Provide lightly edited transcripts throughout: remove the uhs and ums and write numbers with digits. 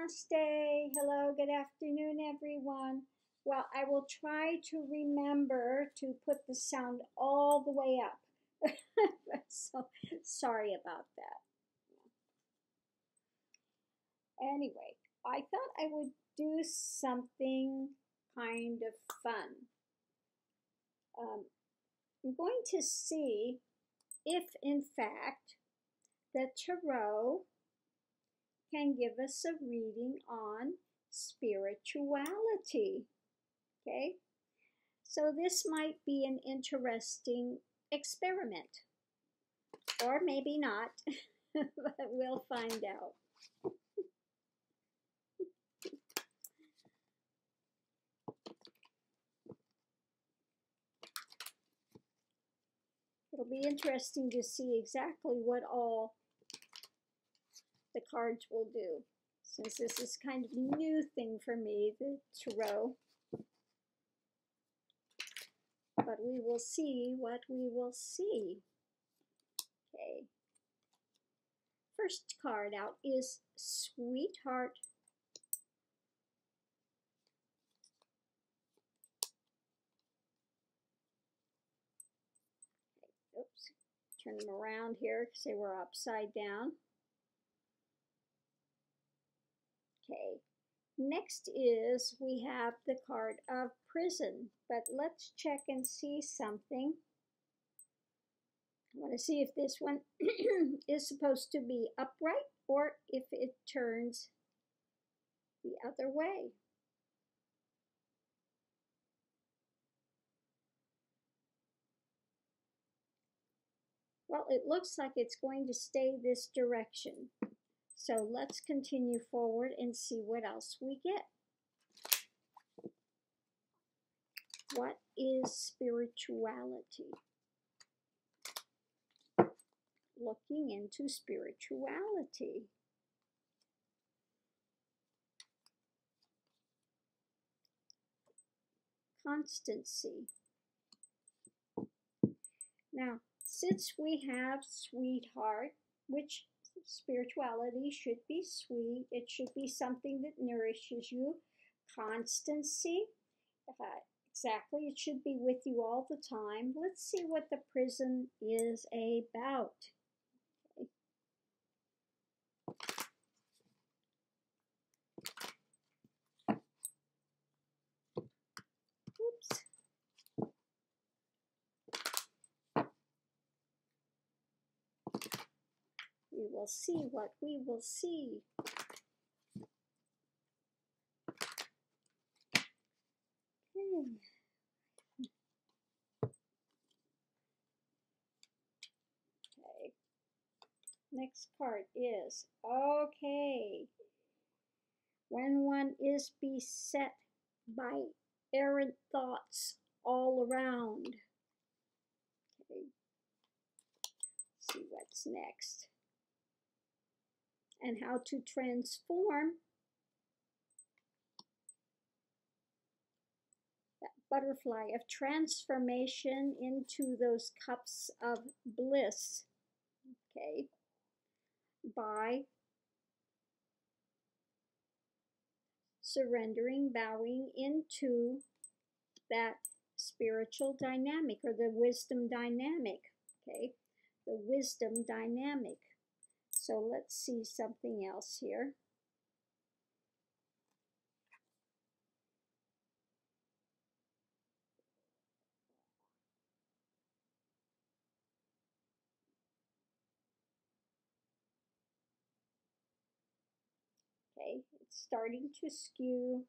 Namaste. Hello, good afternoon, everyone. Well, I will try to remember to put the sound all the way up. So sorry about that. Anyway, I thought I would do something kind of fun. I'm going to see if, in fact, the tarot can give us a reading on spirituality. Okay, so this might be an interesting experiment, or maybe not, but we'll find out. It'll be interesting to see exactly what all the cards will do, since this is kind of a new thing for me, the tarot. But we will see what we will see. Okay. First card out is Sweetheart. Okay. Oops. Turn them around here because they were upside down. Okay. Next is we have the card of Prison, but let's check and see something. I want to see if this one is supposed to be upright or if it turns the other way. Well, it looks like it's going to stay this direction. So let's continue forward and see what else we get. What is spirituality? Looking into spirituality. Constancy. Now, since we have Sweetheart, which spirituality should be sweet, it should be something that nourishes you. Constancy, exactly, it should be with you all the time. Let's see what the Prison is about. Okay. Oops. We will see what we will see. Okay. Okay. Next card is, okay, when one is beset by errant thoughts all around. Okay. Let's see what's next. And how to transform that butterfly of transformation into those cups of bliss, okay, by surrendering, bowing into that spiritual dynamic or the wisdom dynamic, okay, the wisdom dynamic. So let's see something else here. Okay, it's starting to skew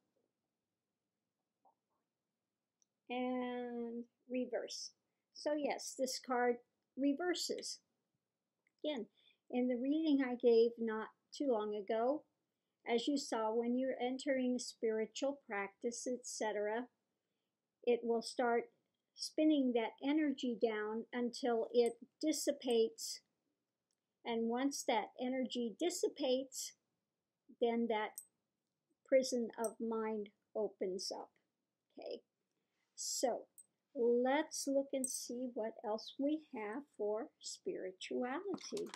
and reverse. So yes, this card reverses. Again, in the reading I gave not too long ago, as you saw, when you're entering spiritual practice, etc., it will start spinning that energy down until it dissipates. And once that energy dissipates, then that prison of mind opens up. Okay, so let's look and see what else we have for spirituality.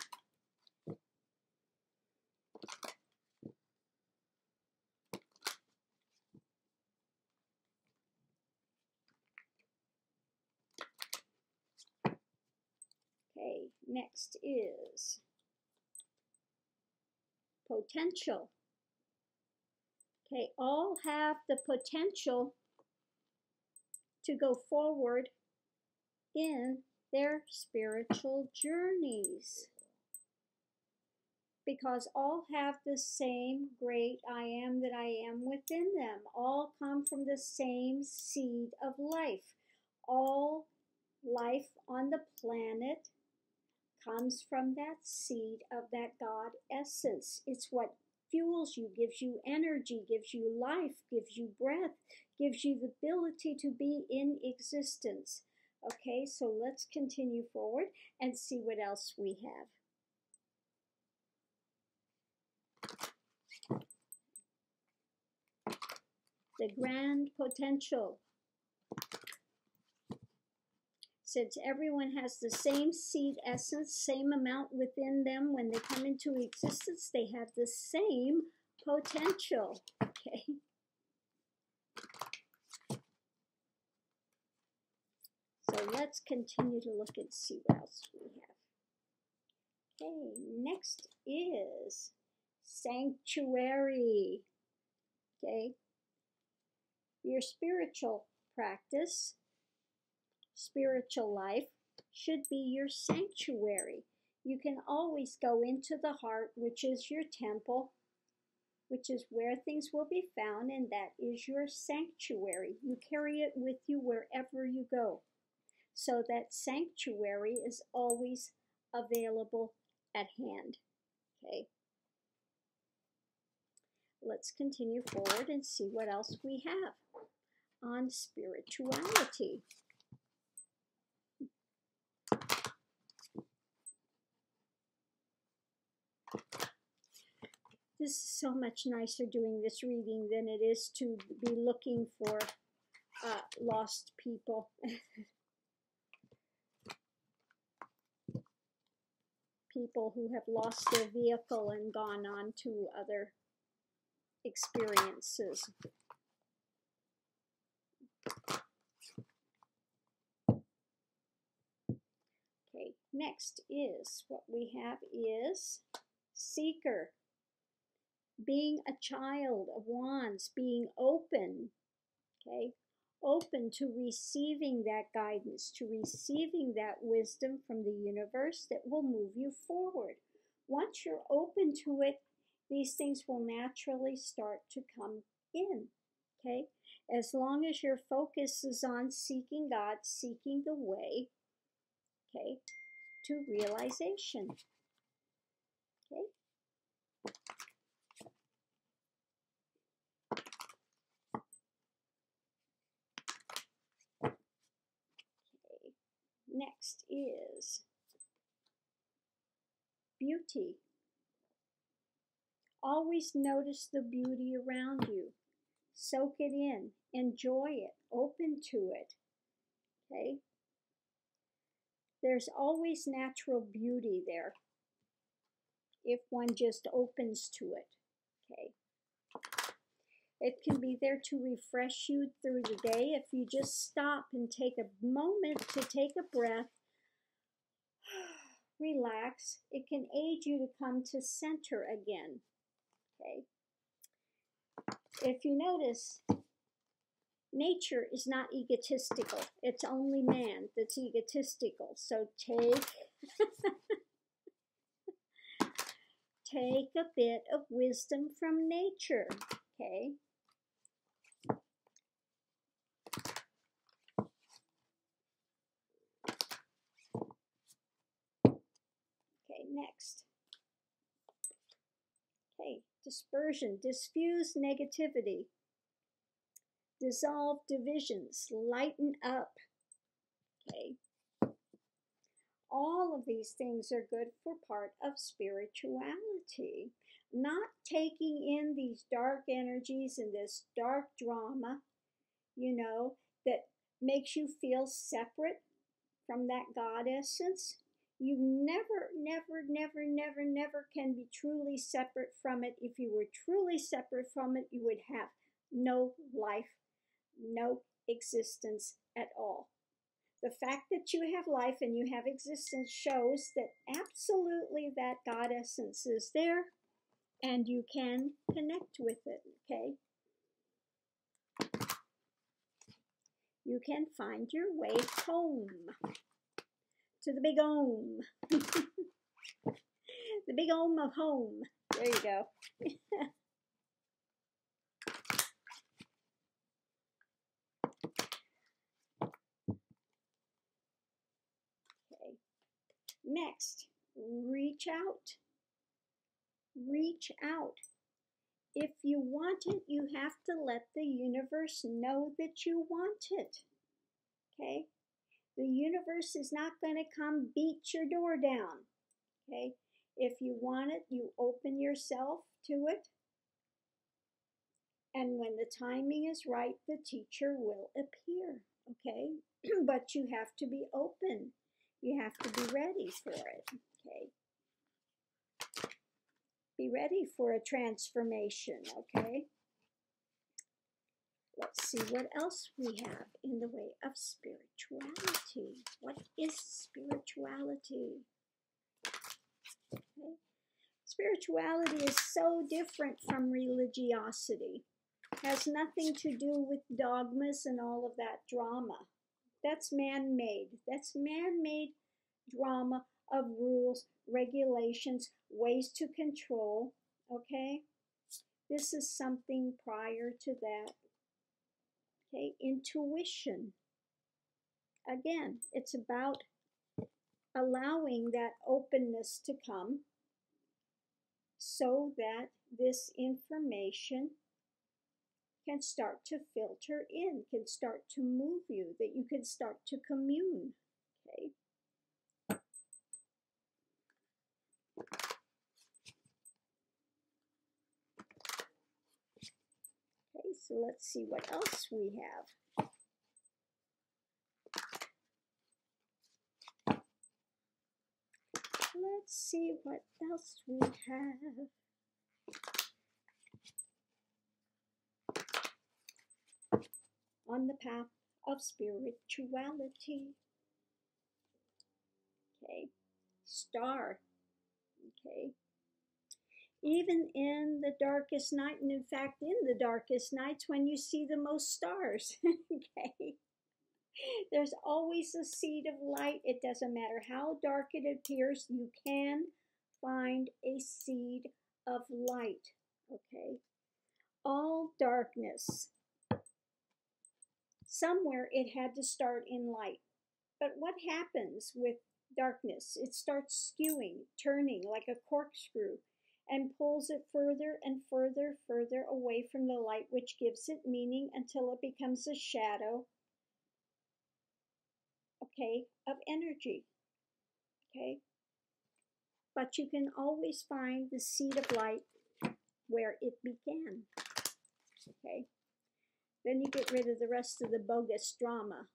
next is potential. Okay, all have the potential to go forward in their spiritual journeys, because all have the same great I am that I am within them. All come from the same seed of life. All life on the planet comes from that seed of that God essence. It's what fuels you, gives you energy, gives you life, gives you breath, gives you the ability to be in existence. Okay, so let's continue forward and see what else we have. The grand potential. Since everyone has the same seed essence, same amount within them, when they come into existence, they have the same potential. Okay. So let's continue to look and see what else we have. Okay, next is sanctuary. Okay. Your spiritual practice, spiritual life should be your sanctuary. You can always go into the heart, which is your temple, which is where things will be found, and that is your sanctuary. You carry it with you wherever you go. So that sanctuary is always available at hand. Okay. Let's continue forward and see what else we have on spirituality. This is so much nicer doing this reading than it is to be looking for lost people. People who have lost their vehicle and gone on to other experiences. Okay, next is what we have is seeker. Being a child of wands, being open, okay, open to receiving that guidance, to receiving that wisdom from the universe that will move you forward. Once you're open to it, these things will naturally start to come in, okay? As long as your focus is on seeking God, seeking the way, okay, to realization, okay? Next is beauty. Always notice the beauty around you. Soak it in. Enjoy it. Open to it. Okay? There's always natural beauty there if one just opens to it. Okay? It can be there to refresh you through the day if you just stop and take a moment to take a breath. Relax. It can aid you to come to center again. Okay? If you notice, nature is not egotistical. It's only man that's egotistical. So take a bit of wisdom from nature. Okay? Okay, next. Okay, dispersion, diffuse negativity, dissolve divisions, lighten up. Okay. All of these things are good for part of spirituality. Not taking in these dark energies and this dark drama, you know, that makes you feel separate from that God essence. You never, never, never, never, never can be truly separate from it. If you were truly separate from it, you would have no life, no existence at all. The fact that you have life and you have existence shows that absolutely that God essence is there and you can connect with it, okay? You can find your way home to the big home. The big home of home. There you go. Okay. Next, reach out. Reach out. If you want it, you have to let the universe know that you want it. Okay? The universe is not going to come beat your door down. Okay? If you want it, you open yourself to it. And when the timing is right, the teacher will appear. Okay? But you have to be open. You have to be ready for it. Okay? Be ready for a transformation. Okay? Let's see what else we have in the way of spirituality. What is spirituality? Okay. Spirituality is so different from religiosity. Has nothing to do with dogmas and all of that drama. That's man-made. That's man-made drama of rules, regulations, ways to control. Okay? This is something prior to that. Okay, intuition. Again, it's about allowing that openness to come so that this information can start to filter in, can start to move you, that you can start to commune. Okay. Okay, so let's see what else we have. Let's see what else we have. On the path of spirituality. Okay. Star. Okay. Even in the darkest night, and in fact, in the darkest nights when you see the most stars. Okay. There's always a seed of light. It doesn't matter how dark it appears, you can find a seed of light. Okay. All darkness, somewhere it had to start in light. But what happens with darkness? It starts skewing, turning like a corkscrew, and pulls it further and further away from the light, which gives it meaning until it becomes a shadow, okay, of energy. Okay? But you can always find the seed of light where it began. Okay? Then you get rid of the rest of the bogus drama.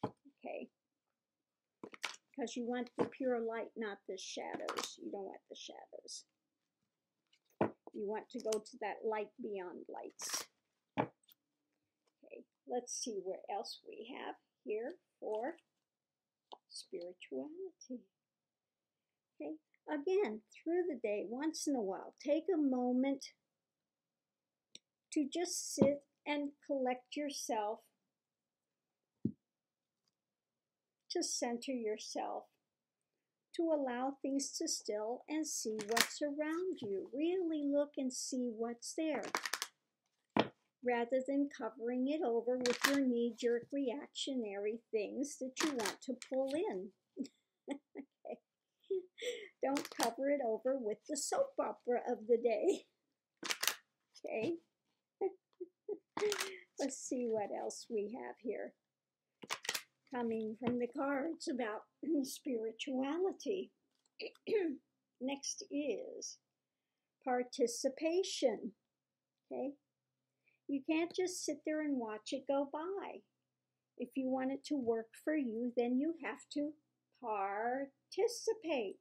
Okay? Because you want the pure light, not the shadows. You don't want the shadows. You want to go to that light beyond lights. Okay, let's see where else we have here for spirituality. Okay, again, through the day, once in a while, take a moment to just sit and collect yourself, to center yourself, to allow things to still and see what's around you. Really look and see what's there, rather than covering it over with your knee-jerk reactionary things that you want to pull in. Okay. Don't cover it over with the soap opera of the day. Okay. Let's see what else we have here. Coming from the cards about spirituality. Next is participation. Okay. You can't just sit there and watch it go by. If you want it to work for you, then you have to participate.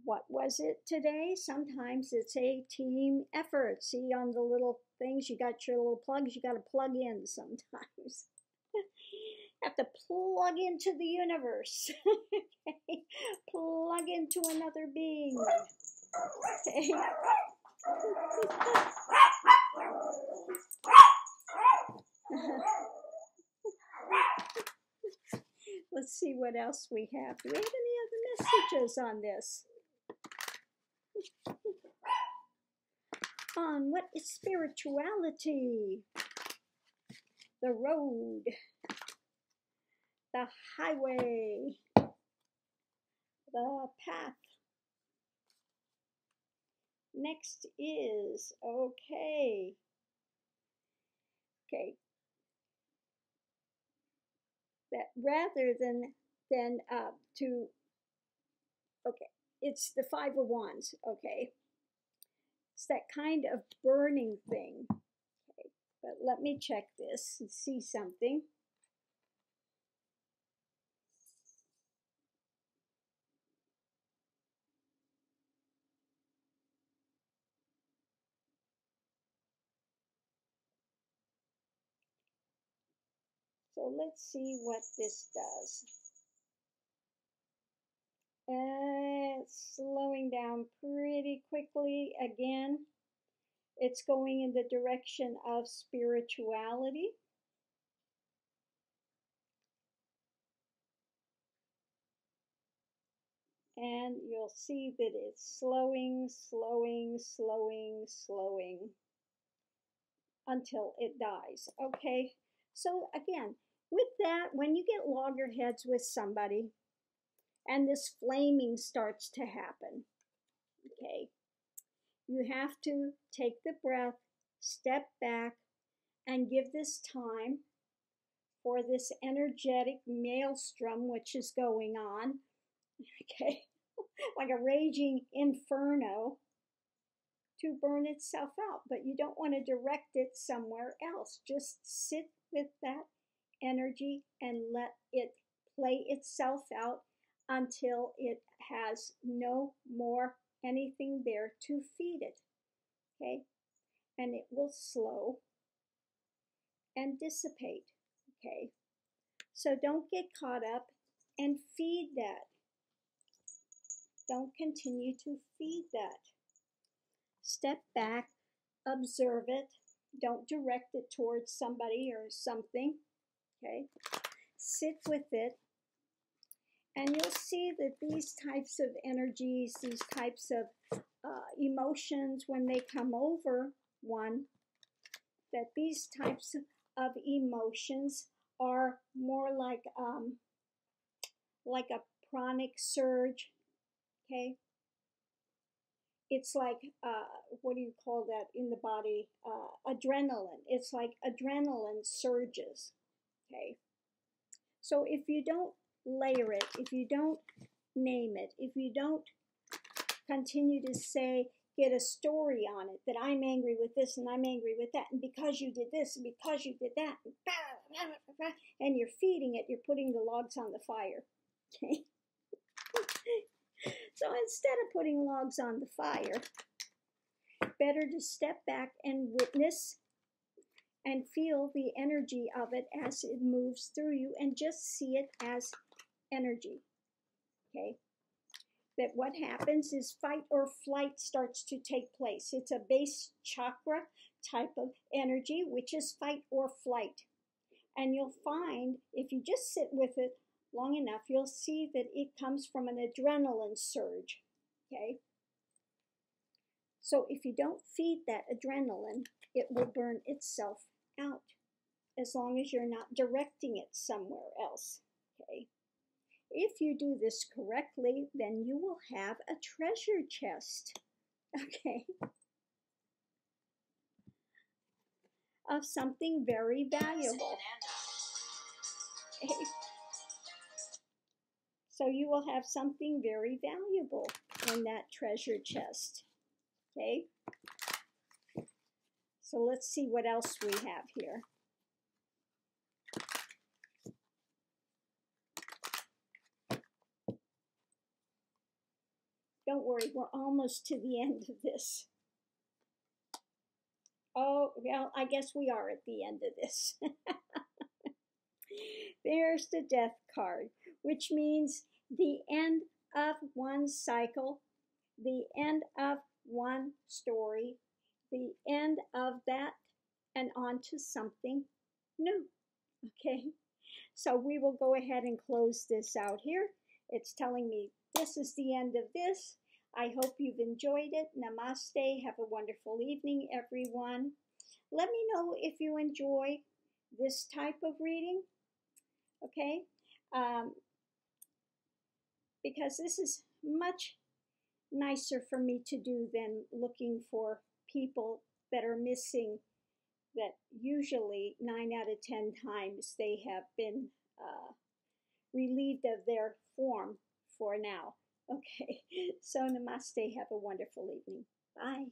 What was it today? Sometimes it's a team effort. See, on the little things, you got your little plugs, you got to plug in sometimes. have to plug into the universe. Okay? Plug into another being. Okay? Let's see what else we have. Do we have any other messages on this? On what is spirituality? The road, the highway, the path. Next is, okay, that rather than to, okay, it's the Five of Wands, okay. It's that kind of burning thing. Okay, but let me check this and see something. So let's see what this does. It's slowing down pretty quickly again. It's going in the direction of spirituality. And you'll see that it's slowing, slowing, slowing, slowing until it dies. Okay, so again, with that, when you get loggerheads with somebody and this flaming starts to happen, okay, you have to take the breath, step back, and give this time for this energetic maelstrom which is going on, okay, like a raging inferno, to burn itself out. But you don't want to direct it somewhere else. Just sit with that energy and let it play itself out until it has no more anything there to feed it. Okay, and it will slow and dissipate. Okay, so don't get caught up and feed that. Don't continue to feed that. Step back, observe it. Don't direct it towards somebody or something. Okay, sit with it, and you'll see that these types of energies, these types of emotions, when they come over one, that these types of emotions are more like a pranic surge. Okay, it's like what do you call that in the body? Adrenaline. It's like adrenaline surges. Okay, so if you don't layer it, if you don't name it, if you don't continue to say, get a story on it, that I'm angry with this and I'm angry with that, and because you did this and because you did that, and you're feeding it, you're putting the logs on the fire. Okay. So instead of putting logs on the fire, better to step back and witness and feel the energy of it as it moves through you, and just see it as energy. Okay, that what happens is fight or flight starts to take place. It's a base chakra type of energy, which is fight or flight. And you'll find, if you just sit with it long enough, you'll see that it comes from an adrenaline surge. Okay, so if you don't feed that adrenaline, it will burn itself out, as long as you're not directing it somewhere else. Okay, if you do this correctly, then you will have a treasure chest. Okay, of something very valuable. Okay. So you will have something very valuable in that treasure chest. Okay, so let's see what else we have here. Don't worry, we're almost to the end of this. Oh, well, I guess we are at the end of this. There's the death card, which means the end of one cycle, the end of one story, the end of that, and on to something new. Okay, so we will go ahead and close this out here. It's telling me this is the end of this. I hope you've enjoyed it. Namaste. Have a wonderful evening, everyone. Let me know if you enjoy this type of reading, okay? Because this is much nicer for me to do than looking for people that are missing, that usually 9 out of 10 times they have been relieved of their form for now. Okay, so namaste. Have a wonderful evening. Bye.